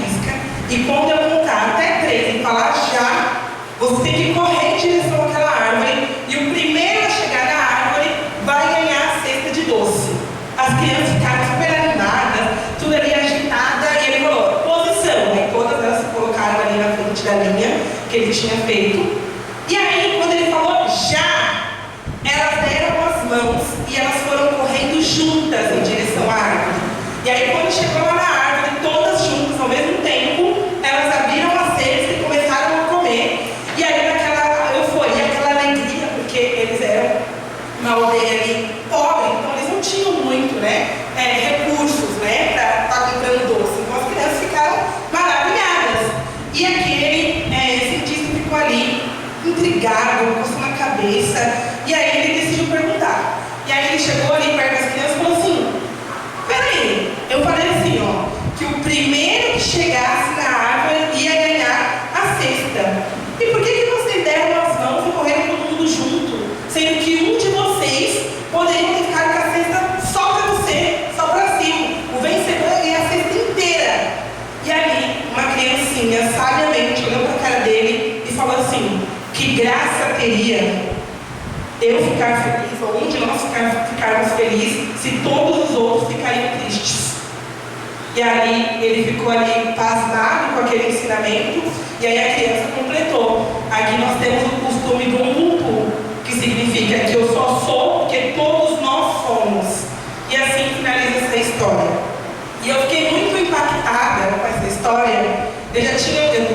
risca, e quando eu contar até 3 e falar já, você tem que correr em direção àquela árvore, e o primeiro a chegar na árvore vai ganhar a cesta de doce. As crianças ficaram super animadas, tudo ali agitada, e ele falou, posição, né? Todas elas se colocaram ali na frente da linha que ele tinha feito. E aí, quando ele falou já, elas deram as mãos e elas foram correndo juntas em direção à árvore. E aí, quando chegou lá na árvore, todas juntas ao mesmo tempo, elas abriram as cestas e começaram a comer. E aí, naquela euforia, aquela alegria, porque eles eram uma aldeia ali pobre, então eles não tinham muito, né, recursos, né, para estar comprando doce. Então as crianças ficaram maravilhadas. E aquele cientista ficou ali, intrigado, coçando a cabeça. E aí ele decidiu perguntar. E aí ele chegou ali perto das crianças e falou assim: peraí, eu falei assim, ó, que o primeiro que chegasse na árvore ia ganhar a cesta. E por que vocês deram as mãos e correram todo mundo junto? Sendo que um de vocês poderia ter ficado com a cesta só para você, só para si. O vencedor ia ganhar a cesta inteira. E ali, uma criancinha, sabiamente, olhou para a cara dele e falou assim: que graça teria eu ficar feliz, ou um de nós ficarmos felizes, se todos os outros ficariam tristes. E aí ele ficou ali pasmado com aquele ensinamento, e aí a criança completou. Aqui nós temos o costume do umbupu, que significa que eu só sou porque todos nós somos. E assim finaliza essa história. E eu fiquei muito impactada com essa história.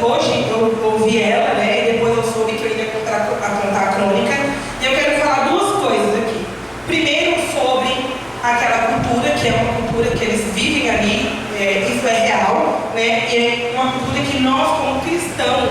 Hoje eu ouvi ela, né, e depois eu soube que eu ia contar a crônica. E eu quero falar 2 coisas aqui. Primeiro, sobre aquela cultura, que é uma cultura que eles vivem ali, isso é real, né, e é uma cultura que nós, como cristãos,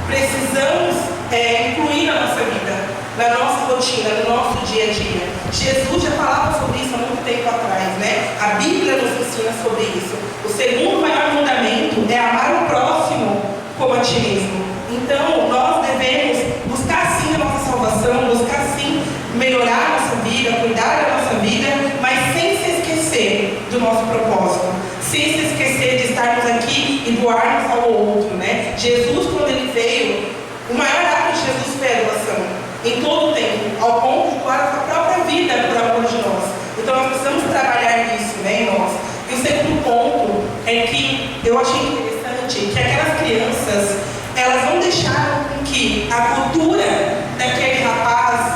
precisamos incluir na nossa vida, na nossa rotina, no nosso dia a dia. Jesus já falava sobre isso há muito tempo atrás, né? A Bíblia nos ensina sobre isso. O segundo maior mandamento é amar o próximo como a ti mesmo. Então, nós devemos buscar sim a nossa salvação, buscar sim melhorar a nossa vida, cuidar da nossa vida, mas sem se esquecer do nosso propósito, sem se esquecer de estarmos aqui e doarmos ao outro, né? Jesus, quando ele veio, o maior ato de Jesus foi a doação. Em todo o tempo, ao ponto de doar a sua própria vida por amor de nós. Então nós precisamos trabalhar nisso, né, em nós. E o segundo ponto é que eu achei interessante que aquelas crianças, elas não deixaram com que a cultura daquele rapaz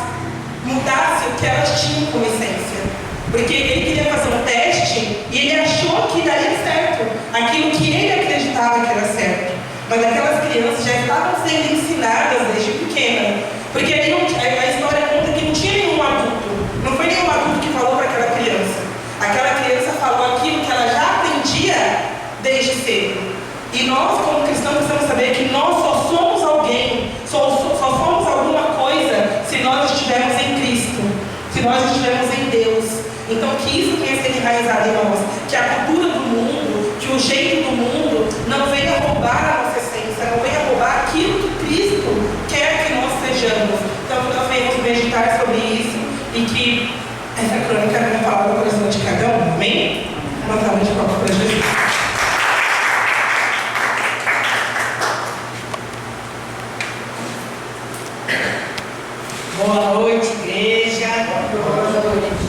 mudasse o que elas tinham como essência. Porque ele queria fazer um teste e ele achou que daria certo, aquilo que ele acreditava que era certo. Mas aquelas crianças já estavam sendo ensinadas desde pequena. Porque a história conta que não tinha nenhum adulto. Não foi nenhum adulto que falou para aquela criança. Aquela criança falou aquilo que ela já aprendia desde cedo. E nós, como cristãos, precisamos saber que nós só somos alguém, só somos alguma coisa se nós estivermos em Cristo, se nós estivermos em Deus. Então que isso venha a ser enraizado em nós. Que a cultura do mundo, que o jeito do mundo não venha roubar a nossa essência, não venha roubar aquilo que Cristo quer que nós sejamos. Então que nós venhamos meditar sobre isso e que essa crônica venha falar do coração de cada um. Amém? Uma salva de palmas para Jesus. Boa noite, igreja. Boa noite.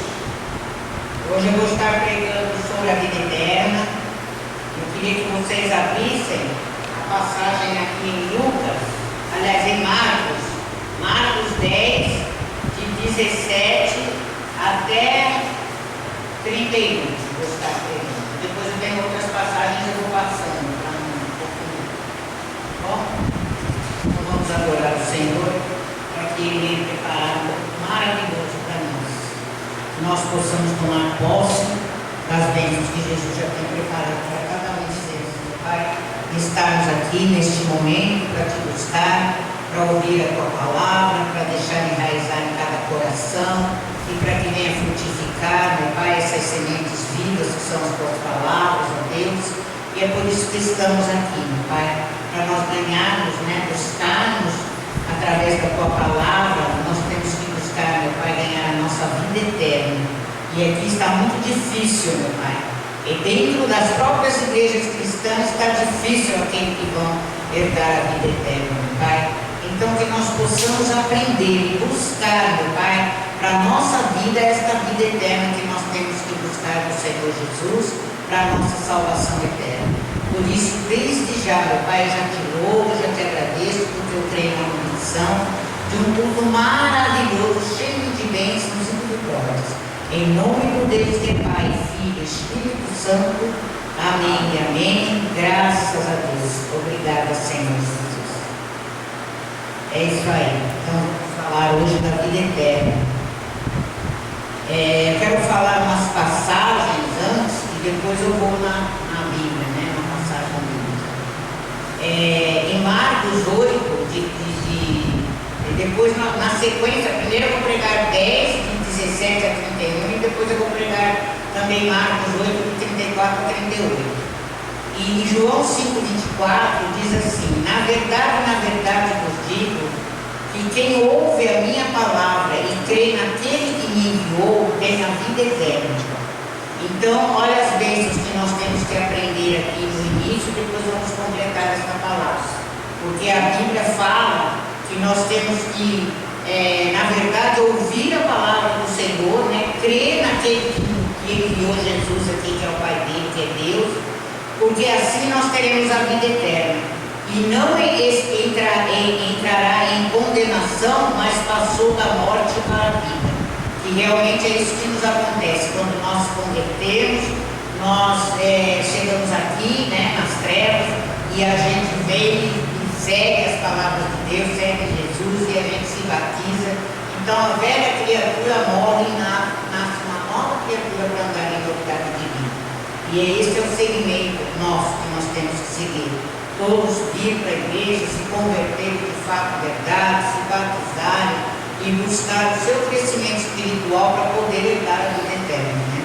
Hoje eu vou estar pregando sobre a vida eterna. Eu queria que vocês abrissem a passagem aqui em Lucas, aliás, em Marcos 10, de 17 até 31. Vou estar pregando. Depois eu tenho outras passagens, eu vou passando para um pouquinho. Bom, então vamos adorar o Senhor para que Ele tenha preparado maravilhoso para nós. Nós possamos tomar posse das bênçãos que Jesus já tem preparado para cada um de vocês. Pai, estarmos aqui neste momento para te buscar, para ouvir a tua palavra, para deixar enraizar em cada coração e para que venha frutificar, meu Pai, essas sementes vivas que são as tuas palavras, ó Deus. E é por isso que estamos aqui, meu Pai, para nós ganharmos, né, buscarmos através da tua palavra. Nós temos que buscar, meu Pai, ganhar a nossa vida eterna. E aqui está muito difícil, meu Pai, E dentro das próprias igrejas cristãs está difícil aqueles que vão herdar a vida eterna, meu Pai. Então que nós possamos aprender e buscar, meu Pai, para a nossa vida, esta vida eterna que nós temos que buscar no Senhor Jesus, para a nossa salvação eterna. Por isso, desde já, meu Pai, já te louvo, já te agradeço, porque eu creio na condição de um culto maravilhoso, cheio de bênçãos e de vitórias. Em nome do Deus que é Pai, Filho, Espírito Santo. Amém e amém. Graças a Deus. Obrigada, Senhor Jesus. É isso aí. Então, vamos falar hoje da vida eterna. Quero falar umas passagens antes e depois eu vou na Bíblia, né? Na passagem bíblica. Em Marcos 8, depois na sequência, primeiro eu vou pregar 10, de 17 a 31, e depois eu vou pregar também Marcos 8, de 34 a 38. E em João 5,24 diz assim: na verdade vos digo, que quem ouve a minha palavra e crê naquele que me enviou, tem a vida eterna. Então, olha as bênçãos que nós temos que aprender aqui no início, depois vamos completar essa palavra. Porque a Bíblia fala que nós temos que, na verdade, ouvir a palavra do Senhor, né? Crer naquele que enviou Jesus aqui, que é o Pai dele, que é Deus, porque assim nós teremos a vida eterna. E não entrará em condenação, mas passou da morte para a vida. Que realmente é isso que nos acontece. Quando nós nos convertemos, nós chegamos aqui, né, nas trevas, e a gente vem e segue as palavras de Deus, segue Jesus, e a gente se batiza. Então a velha criatura morre e nasce uma nova criatura para andar em novidade de vida. E esse é o segmento nosso que nós temos que seguir. Todos vir para a igreja, se converterem de fato verdade, se batizarem e buscar o seu crescimento espiritual para poder herdar a vida eterna. Né?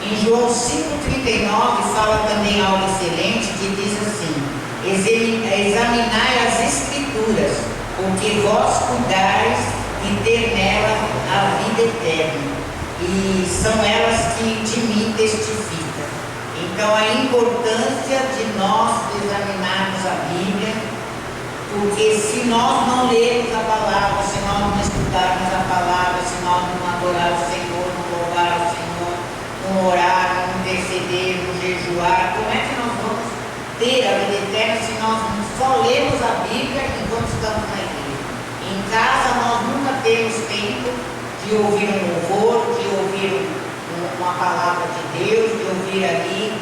Em João 5,39 fala também algo excelente que diz assim: examinai as Escrituras, porque vós cuidais de ter nela a vida eterna, e são elas que de mim testificam. Então, a importância de nós examinarmos a Bíblia, porque se nós não lermos a palavra, se nós não estudarmos a palavra, se nós não adorarmos o Senhor, não louvar o Senhor, não orar, não interceder, não jejuar, como é que nós vamos ter a vida eterna se nós só lemos a Bíblia enquanto estamos na igreja? Em casa nós nunca temos tempo de ouvir um louvor, de ouvir uma palavra de Deus, de ouvir ali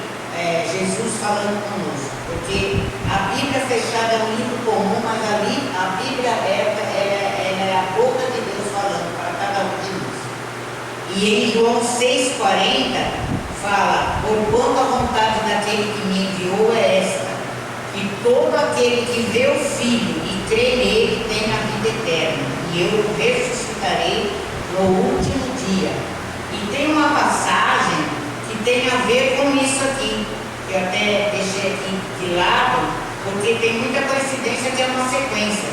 Jesus falando conosco, porque a Bíblia fechada é um livro comum, mas ali a Bíblia aberta ela é a boca de Deus falando para cada um de nós. E em João 6,40 fala: porquanto a vontade daquele que me enviou é esta, que todo aquele que vê o Filho e crê nele tem a vida eterna, e eu o ressuscitarei no último dia. E tem uma passagem que tem a ver com isso aqui, que eu até deixei aqui de lado, porque tem muita coincidência que é uma sequência.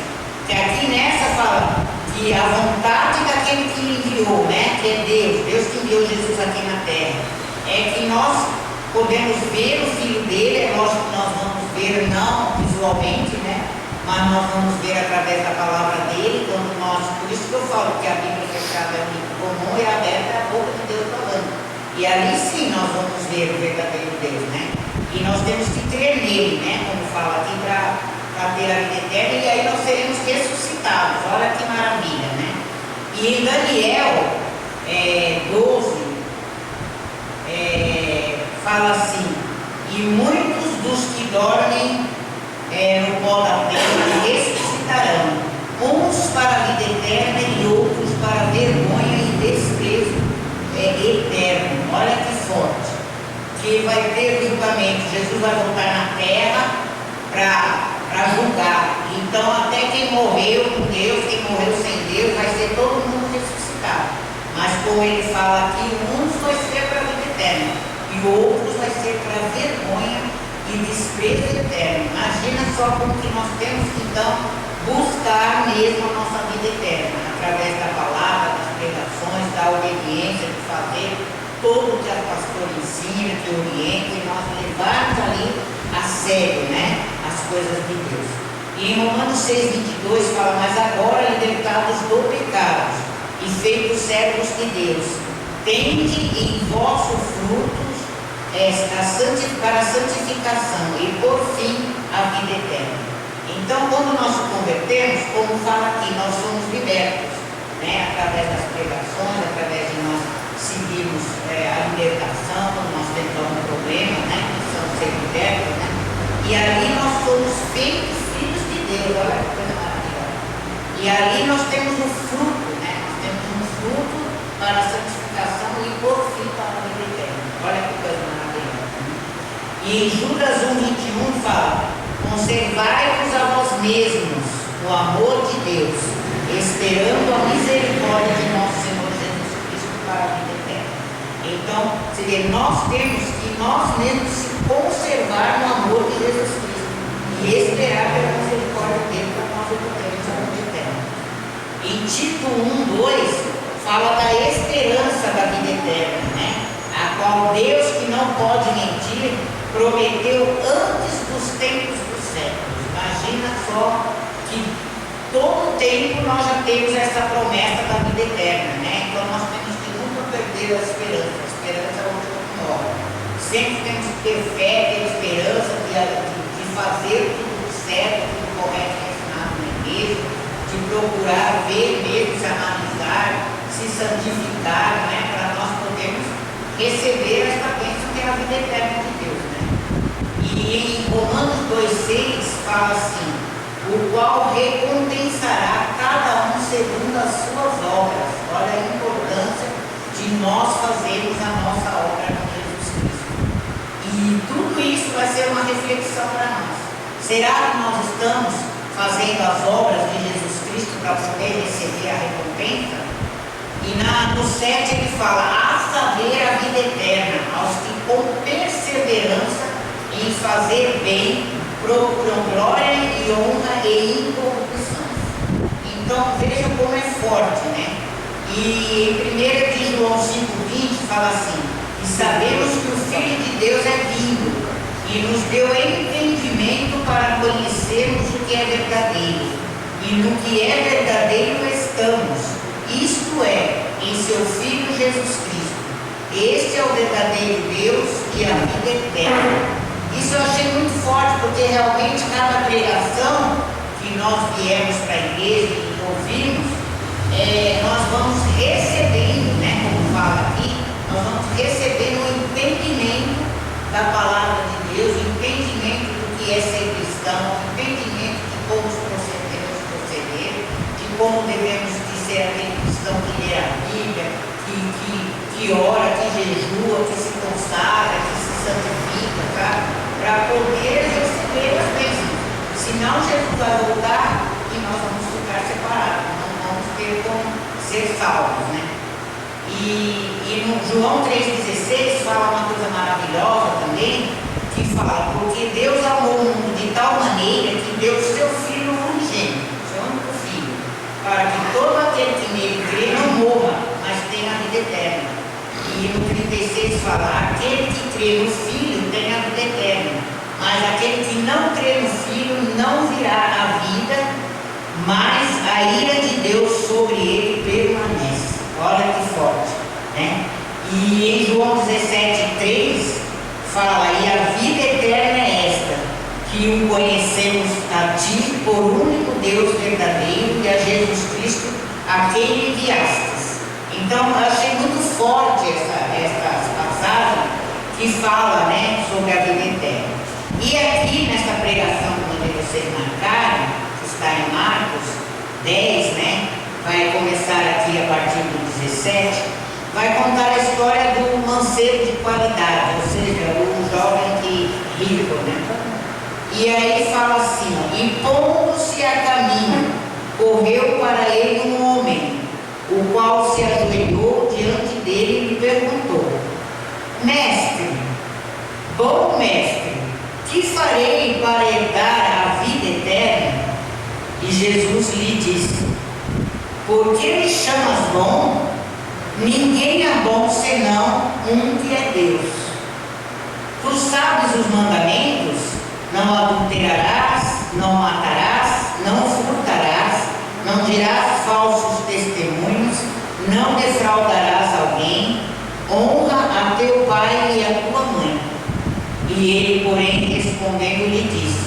Que aqui nessa fala que a vontade daquele que me enviou, né, que é Deus que enviou Jesus aqui na terra, é que nós podemos ver o Filho dele. É lógico que nós vamos ver não visualmente, né, mas nós vamos ver através da palavra dele. Quando nós, por isso que eu falo que a Bíblia fechada é um livro comum e aberta é a boca de Deus falando. E ali sim nós vamos ver o verdadeiro Deus, né? E nós temos que crer nele, né? Como fala aqui, para ter a vida eterna, e aí nós seremos ressuscitados. Olha que maravilha, né? E em Daniel 12, fala assim: e muitos dos que dormem no pó da terra ressuscitarão, uns para a vida eterna e outros para a vergonha e desprezo eterno. Olha que forte, que vai ter o julgamento. Jesus vai voltar na terra para julgar. Então até quem morreu com Deus, quem morreu sem Deus, vai ser todo mundo ressuscitado. Mas como ele fala aqui, uns vai ser para a vida eterna e outros vai ser para a vergonha e desprezo eterno. Imagina só como que nós temos que então buscar mesmo a nossa vida eterna, através da palavra, das pregações, da obediência, de fazer todo que a pastora ensina, que orienta, e nós levarmos ali a sério, né, as coisas de Deus. E em Romanos 6:22 fala: mas agora, libertados do pecado e feitos servos de Deus, tende em vossos frutos para a santificação e por fim a vida eterna. Então, quando nós nos convertemos, como fala aqui, nós somos libertos, né, através das pregações, através de nós seguirmos a libertação, quando nós temos algum problema, né, precisamos ser libertos, né, e ali nós somos feitos filhos de Deus. Olha que coisa maravilhosa. E ali nós temos um fruto, né, nós temos um fruto para a santificação e por fim para a vida eterna. Olha que coisa maravilhosa. E em Judas 1:21 fala: conservai-vos a vós mesmos no amor de Deus, esperando a misericórdia de nosso Senhor Jesus Cristo para a vida eterna. Então, seria, nós temos que nós mesmos se conservar no amor de Jesus Cristo e esperar pela misericórdia dele para nós obtermos a vida eterna. Em Tito 1:2 fala da esperança da vida eterna, né? A qual Deus, que não pode mentir, prometeu antes dos tempos dos séculos. Imagina só que todo tempo nós já temos essa promessa da vida eterna, né? Então nós temos que nunca perder a esperança. A esperança é o que morre. Sempre temos que ter fé, ter esperança de fazer tudo certo, tudo correto ensinado na igreja, de procurar ver mesmo, se analisar, se santificar, né? Para nós podermos receber esta bênção que é a vida eterna de Deus, né? E em Romanos 2:6 fala assim: o qual recompensará cada um segundo as suas obras. Olha a importância de nós fazermos a nossa obra com Jesus Cristo. E tudo isso vai ser uma reflexão para nós. Será que nós estamos fazendo as obras de Jesus Cristo para poder receber a recompensa? E no 7 ele fala: a saber a vida eterna, aos que com perseverança em fazer bem procuram glória e honra e incorrupção. Então vejam como é forte, né? E em 1 de João 5:20 fala assim: e sabemos que o Filho de Deus é vindo e nos deu entendimento para conhecermos o que é verdadeiro, e no que é verdadeiro estamos, isto é, em seu Filho Jesus Cristo. Este é o verdadeiro Deus e a vida eterna. Isso eu achei muito forte, porque realmente cada pregação que nós viemos para a igreja e ouvimos, nós vamos recebendo, né, como fala aqui, nós vamos recebendo o entendimento da palavra de Deus, o entendimento do que é ser cristão, o entendimento de como devemos proceder, de como devemos ser aquele cristão que lê a Bíblia, que ora, que jejua, que se consagra, que se santifica, tá? Para poder receber as bênçãos. Senão Jesus vai voltar e nós vamos ficar separados, não vamos ter como ser salvos, né? E no João 3,16 fala uma coisa maravilhosa também, que fala: porque Deus amou o mundo de tal maneira que deu o seu Filho unigênito, seu único Filho, para que todo aquele que nele crê não morra, mas tenha a vida eterna. E no 36 fala: aquele que crê no Filho tem a vida eterna, mas aquele que não crê no Filho não virá a vida, mas a ira de Deus sobre ele permanece. Olha que forte, né? E em João 17:3 fala: e a vida eterna é esta, que o conhecemos a ti, por único Deus verdadeiro, e a Jesus Cristo, a quem enviastes. Então, eu achei muito forte essa passagem que fala, né, sobre a vida eterna. E aqui, nessa pregação que vocês marcaram, que está em Marcos 10, né, vai começar aqui a partir do 17, vai contar a história do mancebo de qualidade, ou seja, o jovem que rico, né? E aí fala assim: e pondo-se a caminho, correu para ele um homem, o qual se ajoelhou diante dele e lhe perguntou: mestre, bom mestre, que farei para herdar a vida eterna? E Jesus lhe disse: por que me chamas bom? ninguém é bom senão um que é Deus. Tu sabes os mandamentos: não adulterarás, não matarás, não furtarás, não dirás falsos testemunhos, não defraudarás alguém, honra a teu pai e a tua mãe. E ele, porém, respondendo, lhe disse: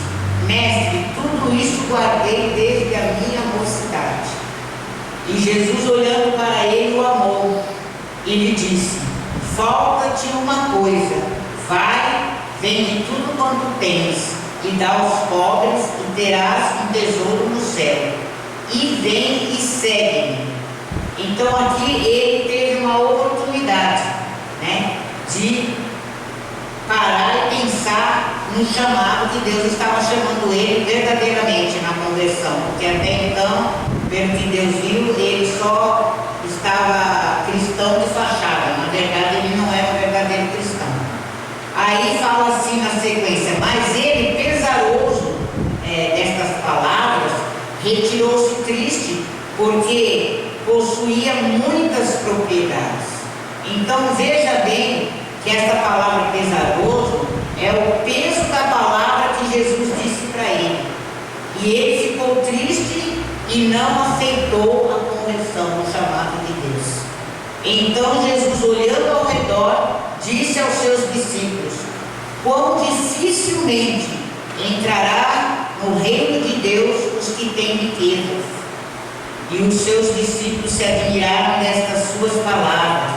Mestre, tudo isso guardei desde a minha mocidade. E Jesus, olhando para ele, o amou e lhe disse: falta-te uma coisa, vai, vende tudo quanto tens e dá aos pobres, e terás um tesouro no céu. E vem e segue-me. Então aqui ele teve uma oportunidade, né, de parar e pensar no chamado que Deus estava chamando ele verdadeiramente na conversão, porque até então, pelo que Deus viu, ele só estava cristão de fachada. Na verdade, ele não era um verdadeiro cristão. Aí fala assim na sequência: mas ele, pesaroso destas palavras, retirou-se triste, porque possuía muitas propriedades. Então veja bem que esta palavra pesaroso é o peso da palavra que Jesus disse para ele. E ele ficou triste e não aceitou a conversão, o chamado de Deus. Então Jesus, olhando ao redor, disse aos seus discípulos: quão dificilmente entrará no reino de Deus os que têm riquezas. E os seus discípulos se admiraram destas suas palavras.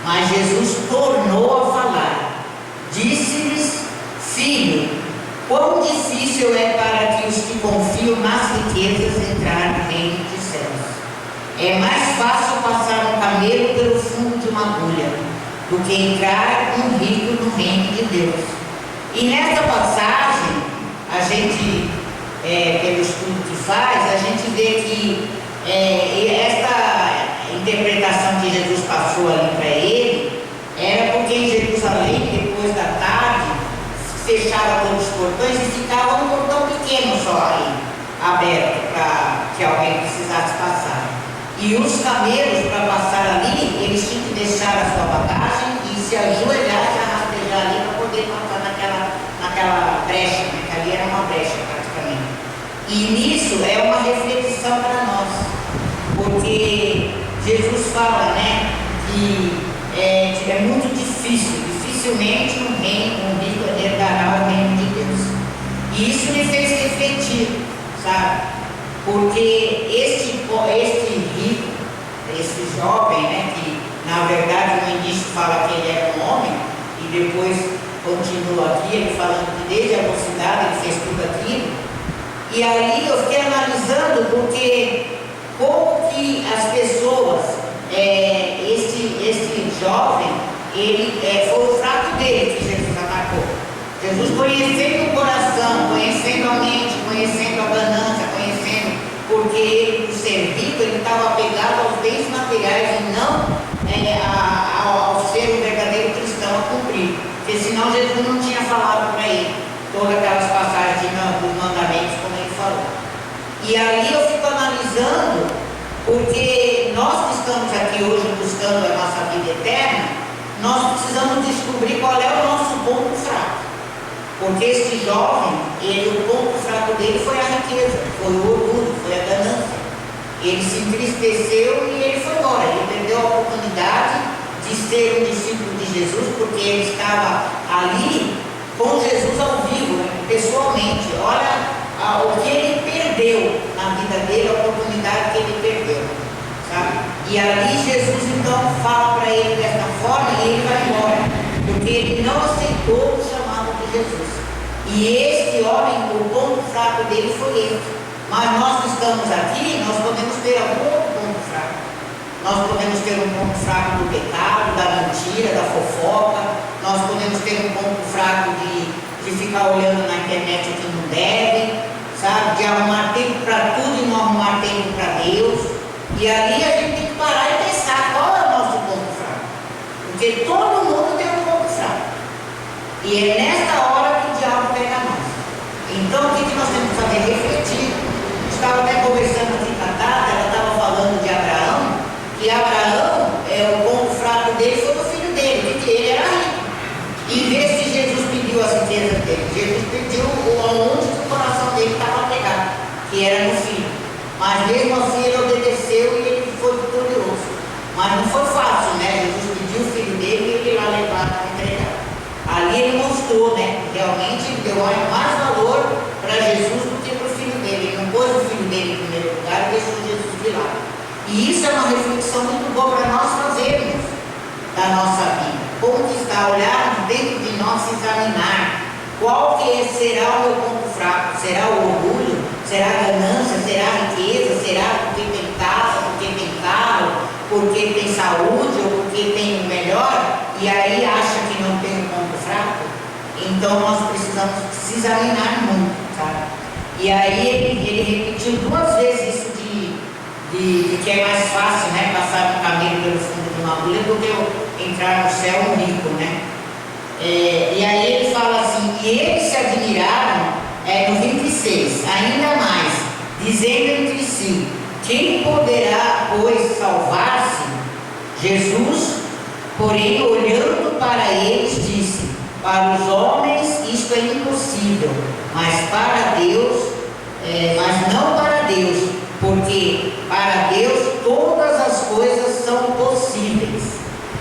Mas Jesus tornou a falar. Disse-lhes: filho, quão difícil é para que os que confiam nas riquezas entrar no reino dos céus. É mais fácil passar um camelo pelo fundo de uma agulha do que entrar um rico no reino de Deus. E nessa passagem, a gente, pelo estudo que faz, a gente vê que esta interpretação que Jesus passou ali para ele era porque em Jerusalém, depois da tarde, fechava todos os portões e ficava um portão pequeno só ali, aberto, para que alguém precisasse passar. E os camelos, para passar ali, eles tinham que deixar a sua bagagem e se ajoelhar e rastejar ali para poder passar naquela brecha, né? Que ali era uma brecha praticamente. E nisso é uma reflexão para nós, porque Jesus fala, né, que é muito difícil, dificilmente um rico herdará o reino de Deus. E isso me fez refletir, sabe? Porque este rico, esse jovem, né, que na verdade no início fala que ele era um homem, e depois continua aqui, ele falando que desde a mocidade ele fez tudo aquilo. E aí eu fiquei analisando porque como que as pessoas, esse jovem, ele foi o fraco dele que Jesus atacou. Jesus, conhecendo o coração, conhecendo a mente, conhecendo a ganância, conhecendo, porque ele, por ser rico, ele estava apegado aos bens materiais e não ao ser um verdadeiro cristão a cumprir. Porque senão Jesus não tinha falado para ele todas aquelas passagens dos mandamentos, como ele falou. E ali eu fico analisando, porque nós que estamos aqui hoje buscando a nossa vida eterna, nós precisamos descobrir qual é o nosso ponto fraco. Porque esse jovem, o ponto fraco dele foi a riqueza, foi o orgulho, foi a ganância. Ele se entristeceu e ele foi embora. Ele perdeu a oportunidade de ser um discípulo de Jesus, porque ele estava ali com Jesus ao vivo, né, pessoalmente. Olha o que ele perdeu na vida dele, a oportunidade que ele perdeu, sabe? E ali Jesus então fala para ele dessa forma e ele vai embora, porque ele não aceitou o chamado de Jesus. E este homem, o ponto fraco dele foi esse. Mas nós que estamos aqui, nós podemos ter algum outro ponto fraco. Nós podemos ter um ponto fraco do pecado, da mentira, da fofoca. Nós podemos ter um ponto fraco de ficar olhando na internet o que não deve, sabe? De arrumar tempo para tudo e não arrumar tempo para Deus. E ali a gente tem que parar e pensar qual é o nosso ponto fraco. Porque todo mundo tem um ponto fraco. E é nessa hora que o diabo pega nós. Então o que nós temos que fazer? Refletir. Estava até conversando aqui com a Tata, ela estava falando de Abraão, que Abraão é o ponto Mas mesmo assim ele obedeceu e ele foi vitorioso. Mas não foi fácil, né? Jesus pediu o filho dele e ele lá levar para entregar. Ali ele mostrou, né? Realmente ele deu mais valor para Jesus do que para o filho dele. Ele não pôs o filho dele em primeiro lugar e deixou Jesus de lado. E isso é uma reflexão muito boa para nós fazermos da nossa vida. Como que está? Olharmos dentro de nós, se examinar. Qual que será o meu ponto fraco? Será o orgulho? Será a ganância? Será a riqueza? Será porque tem casa, porque tem carro, porque tem saúde ou porque tem o melhor? E aí acha que não tem um ponto fraco? Então nós precisamos se examinar muito, sabe? E aí ele repetiu 2 vezes isso de que é mais fácil, né, passar um camelo pelo fundo de uma agulha do que entrar no céu um rico, né? E aí ele fala assim, e eles se admiraram, no 26, ainda mais, dizendo entre si, quem poderá, pois, salvar-se? Jesus, porém, olhando para eles, disse, para os homens isto é impossível, mas para Deus, mas não para Deus, porque para Deus todas as coisas são possíveis.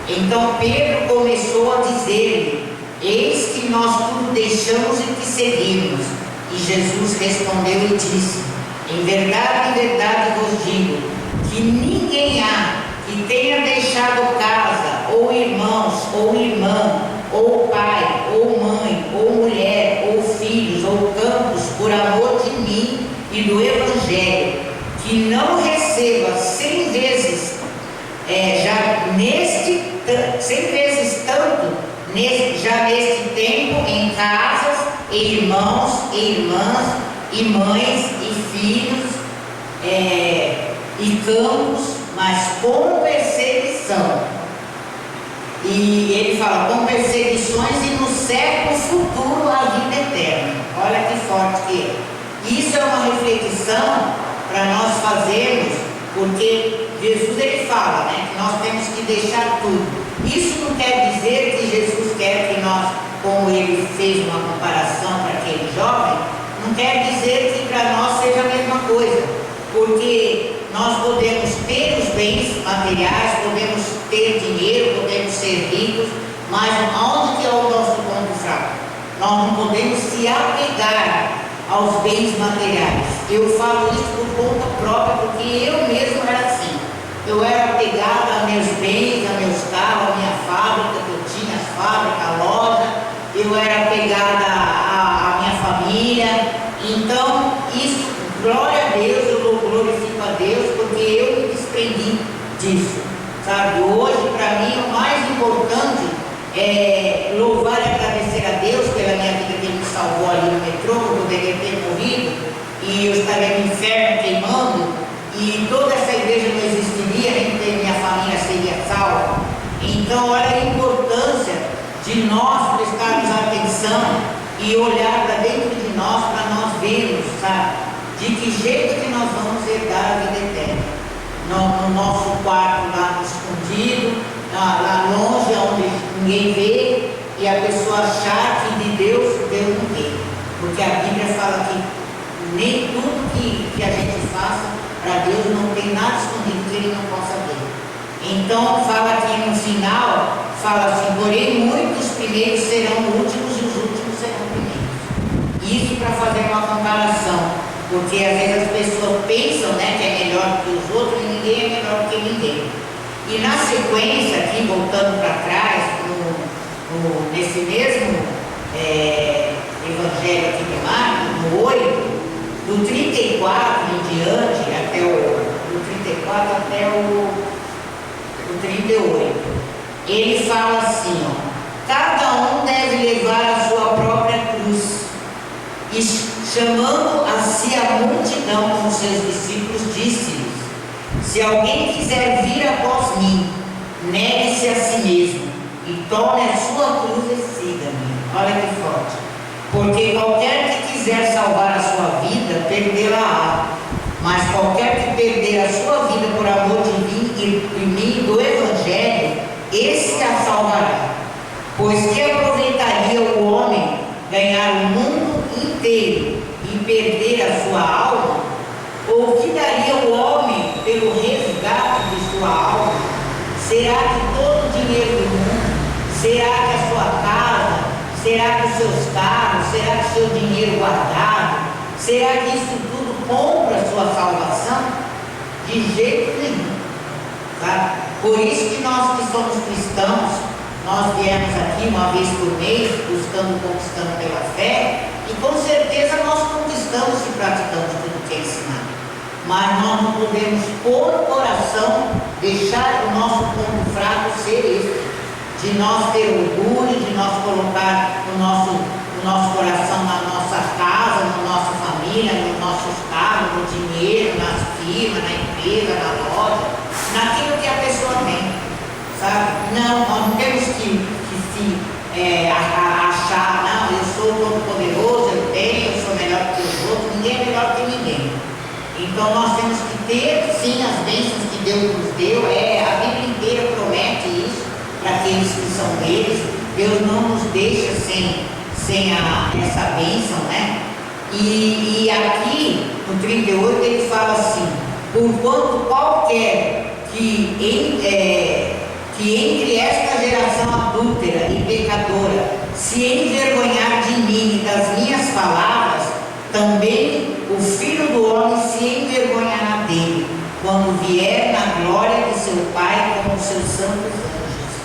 Então Pedro começou a dizer-lhe, eis que nós tudo deixamos e te seguimos. E Jesus respondeu e disse, em verdade vos digo, que ninguém há que tenha deixado casa, ou irmãos, ou irmã, ou pai, ou mãe, ou mulher, ou filhos, ou campos, por amor de mim e do Evangelho, que não receba 100 vezes, tanto, já neste tempo, em casas, e irmãos, e irmãs, e mães, e filhos, e campos, mas com perseguição. E ele fala, com perseguições e no século futuro a vida eterna. Olha que forte que é. Isso é uma reflexão para nós fazermos, porque Jesus ele fala, né, que nós temos que deixar tudo. Isso não quer dizer que Jesus quer que nós, como ele fez uma comparação para aquele jovem, não quer dizer que para nós seja a mesma coisa, porque nós podemos ter os bens materiais, podemos ter dinheiro, podemos ser ricos, mas aonde que é o nosso ponto fraco? Nós não podemos se apegar aos bens materiais. Eu falo isso por conta própria, porque eu mesmo era assim. Eu era apegada a meus bens, a meus carros, a minha fábrica, que eu tinha as fábricas, a loja. Eu era apegada à minha família. Então, isso, glória a Deus, eu glorifico a Deus, porque eu me desprendi disso, sabe? Hoje, para mim, o mais importante é louvar e agradecer a Deus pela minha vida, que Ele me salvou ali no metrô, que eu poderia ter morrido, e eu estaria no inferno queimando, e toda essa igreja não existiria, nem minha família seria salva. Então, olha a importância de nós prestarmos atenção e olhar para dentro de nós, para nós vermos, sabe, de que jeito que nós vamos herdar a vida eterna. No nosso quarto lá escondido, lá longe, onde ninguém vê, e a pessoa achar que de Deus não vê. Porque a Bíblia fala que nem tudo que a gente faça para Deus não tem nada escondido que Ele não possa ver. Então fala aqui no final, fala assim, porém muitos primeiros serão últimos e os últimos serão primeiros. Isso para fazer uma comparação, porque às vezes as pessoas pensam, né, que é melhor que os outros e ninguém é melhor que ninguém. E na sequência, aqui voltando para trás, nesse mesmo Evangelho aqui de Marcos, no 8, do 34 em diante, do 34 até o 38, ele fala assim, ó, cada um deve levar a sua própria cruz, e chamando a si a multidão com seus discípulos, disse-lhes, se alguém quiser vir após mim, negue-se a si mesmo, e tome a sua cruz e siga-me. Olha que forte. Porque qualquer que quiser salvar a sua vida, perdê-la-á. Mas qualquer que perder a sua vida por amor de mim e do Evangelho, esse a salvará. Pois que aproveitaria o homem ganhar o mundo inteiro e perder a sua alma? Ou o que daria o homem pelo resgate de sua alma? Será que todo o dinheiro do mundo? Será que a sua casa? Será que os seus carros? Será que o seu dinheiro guardado? Será que isso tudo compra a sua salvação? De jeito nenhum. Tá? Por isso que nós que somos cristãos, nós viemos aqui uma vez por mês, conquistando pela fé, e com certeza nós conquistamos se praticamos tudo que é ensinado. Mas nós não podemos, por coração, deixar o nosso ponto fraco ser esse, de nós ter orgulho, de nós colocar o nosso coração na nossa casa, na nossa família, nos nossos carros, no dinheiro, nas firmas, na empresa, na loja, naquilo que a pessoa tem, sabe? Não, nós não temos que se achar, não, eu sou todo poderoso, eu sou melhor que os outros, ninguém é melhor que ninguém. Então nós temos que ter sim as bênçãos que Deus nos deu, a Bíblia inteira promete isso para aqueles que são deles. Deus não nos deixa sem essa bênção, né? E aqui no 38 ele fala assim: porquanto qualquer que entre esta geração adúltera e pecadora se envergonhar de mim e das minhas palavras, também o Filho do Homem se envergonhará dele, quando vier na glória de seu Pai com os seus santos anjos.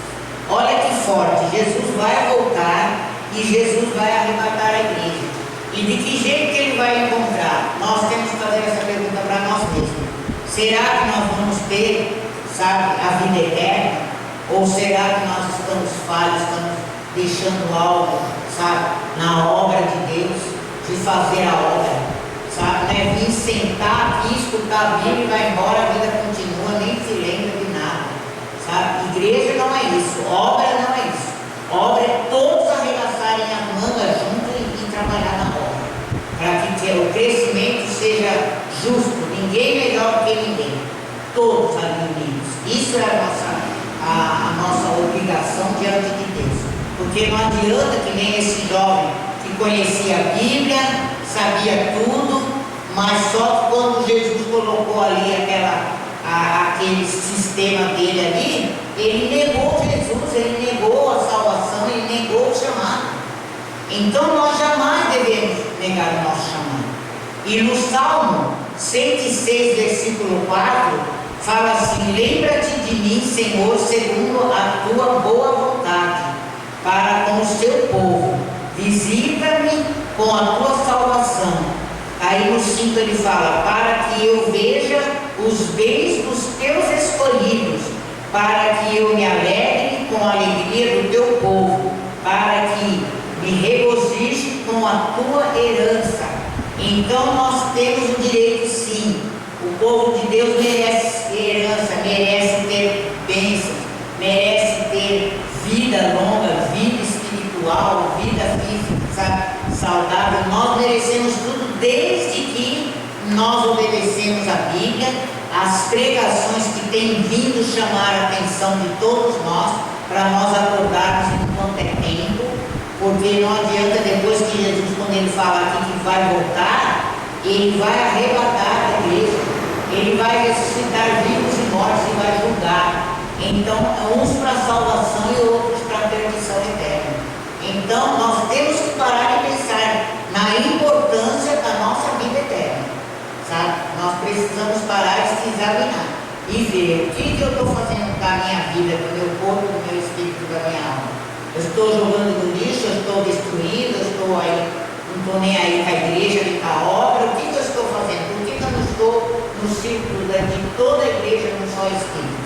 Olha que forte, Jesus vai voltar e Jesus vai arrebatar a igreja. E de que jeito que ele vai encontrar? Nós temos que fazer essa pergunta para nós mesmos. Será que nós vamos ter, sabe, a vida eterna? Ou será que nós estamos falhos, estamos deixando algo, sabe, na obra de Deus, de fazer a obra, sabe? Não é vir sentar aqui, escutar a Bíblia e vai embora, a vida continua, nem se lembra de nada, sabe? Igreja não é isso, obra não é isso. Obra é todos arregaçarem as mangas juntos e trabalhar na obra, para que o crescimento seja justo, ninguém melhor que ninguém, todos ali unidos. Isso é a nossa obrigação diante de Deus, porque não adianta que nem esse jovem que conhecia a Bíblia, sabia tudo, mas só que quando Jesus colocou ali aquele sistema dele ali, ele negou Jesus, ele negou a salvação, ele negou o chamado. Então nós jamais devemos negar o nosso chamado. E no Salmo 106, versículo 4, fala assim: lembra-te de mim, Senhor, segundo a tua boa vontade, para com o teu povo, visita-me com a tua salvação. Aí no 5 ele fala: para que eu veja os bens dos teus escolhidos, para que eu me alegre com a alegria do teu povo, para que me regozije com a tua herança. Então nós temos o direito, sim. O povo de Deus merece herança, merece ter bênçãos, merece ter vida longa, vida espiritual, vida física saudável. Nós merecemos tudo desde que nós obedecemos a Bíblia, as pregações que têm vindo chamar a atenção de todos nós, para nós acordarmos enquanto é tempo, porque não adianta depois que Jesus, quando ele fala aqui que vai voltar, ele vai arrebatar a igreja, ele vai ressuscitar vivos e mortos e vai julgar. Então, uns para a salvação e outros para a perdição eterna. Então, nós temos que parar e pensar na importância da nossa vida eterna, sabe? Nós precisamos parar e se examinar e ver o que eu estou fazendo com a minha vida, com o meu corpo, com o meu espírito, com a minha alma. Eu estou jogando no lixo, eu estou destruindo, eu estou aí, não estou nem aí com a igreja, nem com a obra. O que eu estou fazendo? Por que eu não estou no círculo de toda a igreja num só espírito?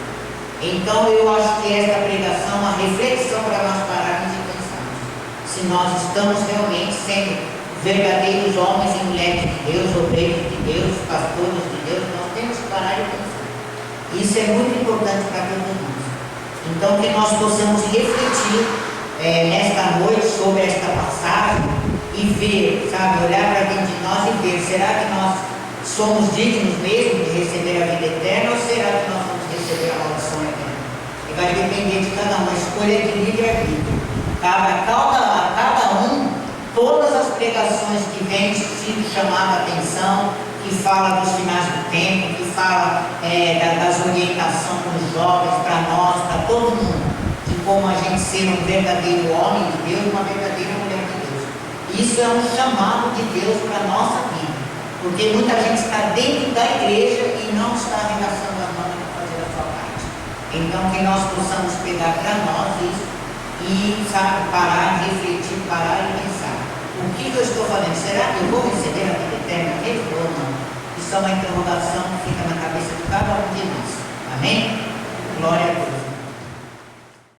Então eu acho que esta pregação é uma reflexão para nós pararmos e pensarmos se nós estamos realmente sendo verdadeiros homens e mulheres de Deus, obreiros de Deus, pastores de Deus. Nós temos que parar e pensar. Isso é muito importante para todos nós. Então que nós possamos refletir nesta noite sobre esta passagem e ver, sabe, olhar para dentro de nós e ver: será que nós somos dignos mesmo de receber a vida eterna, ou será que nós vamos receber a maldição eterna? E vai depender de cada um, a escolha de livre-arbítrio. Cabe a cada um todas as pregações que vêm sido chamada a atenção, que fala dos finais do tempo, que fala das orientações para os jovens, para nós, para todo mundo, de como a gente ser um verdadeiro homem de Deus, uma verdadeira mulher de Deus. Isso é um chamado de Deus para a nossa vida, porque muita gente está dentro da igreja e não está arregaçando a mão para fazer a sua parte. Então, que nós possamos pegar para nós isso e, sabe, parar, refletir, parar e pensar. O que eu estou fazendo? Será que eu vou receber a vida eterna mesmo ou não? Isso é uma interrogação que fica na cabeça de cada um de nós. Amém? Glória a Deus.